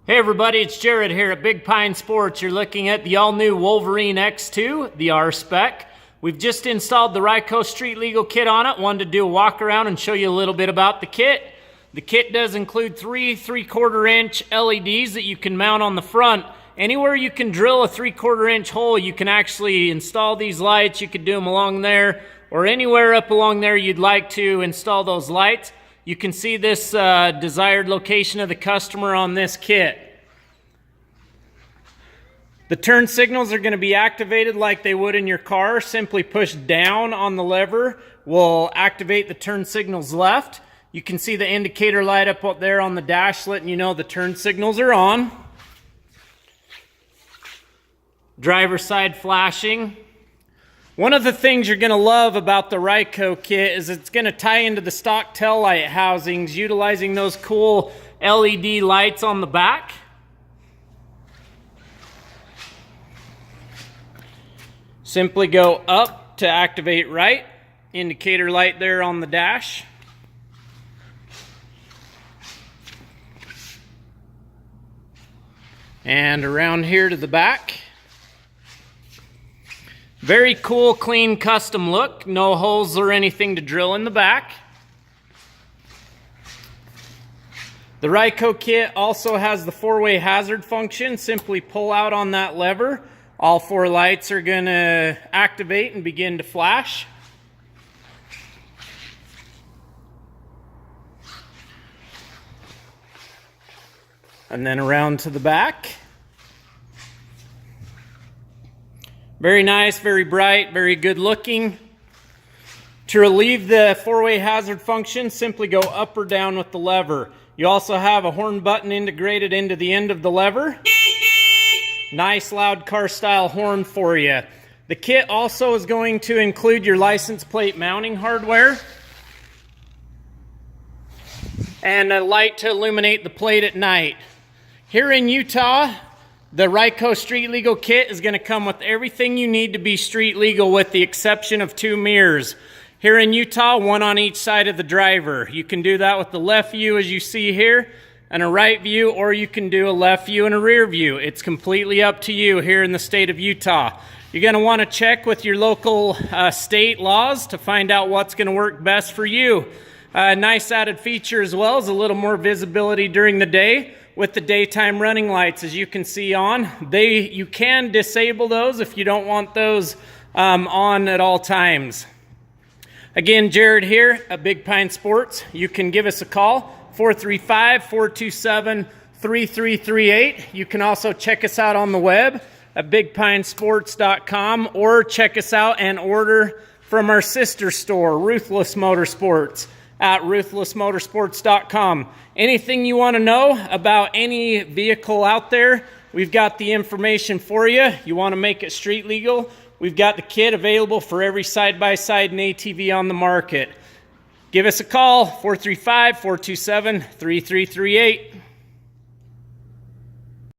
Hey everybody, it's Jared here at Big Pine Sports. You're looking at the all-new Wolverine X2, the R-Spec. We've just installed the RYCO Street Legal kit on it. Wanted to do a walk around and show you a little bit about the kit. The kit does include three 3/4 inch LEDs that you can mount on the front. Anywhere you can drill a 3/4 inch hole, you can actually install these lights. You could do them along there or anywhere up along there you'd like to install those lights. You can see this desired location of the customer on this kit. The turn signals are going to be activated like they would in your car. Simply push down on the lever will activate the turn signals left. You can see the indicator light up there on the dash letting you know the turn signals are on. Driver side flashing. One of the things you're going to love about the RYCO kit is it's going to tie into the stock tail light housings, utilizing those cool LED lights on the back. Simply go up to activate right. Indicator light there on the dash. And around here to the back. Very cool, clean, custom look. No holes or anything to drill in the back. The RYCO kit also has the 4-way hazard function. Simply pull out on that lever. All 4 lights are going to activate and begin to flash. And then around to the back. Very nice, very bright, very good looking. To relieve the 4-way hazard function, simply go up or down with the lever. You also have a horn button integrated into the end of the lever. Nice loud car style horn for you. The kit also is going to include your license plate mounting hardware and a light to illuminate the plate at night. Here in Utah, the RYCO Street Legal kit is going to come with everything you need to be street legal with the exception of 2 mirrors. Here in Utah, 1 on each side of the driver. You can do that with the left view as you see here and a right view, or you can do a left view and a rear view. It's completely up to you here in the state of Utah. You're going to want to check with your local state laws to find out what's going to work best for you. Nice added feature as well is a little more visibility during the day. With the daytime running lights, as you can see on, you can disable those if you don't want those on at all times. Again, Jared here at Big Pine Sports. You can give us a call, 435-427-3338. You can also check us out on the web at bigpinesports.com or check us out and order from our sister store, Ruthless Motorsports, at ruthlessmotorsports.com. Anything you want to know about any vehicle out there, we've got the information for you. You want to make it street legal, we've got the kit available for every side-by-side and ATV on the market. Give us a call, 435-427-3338.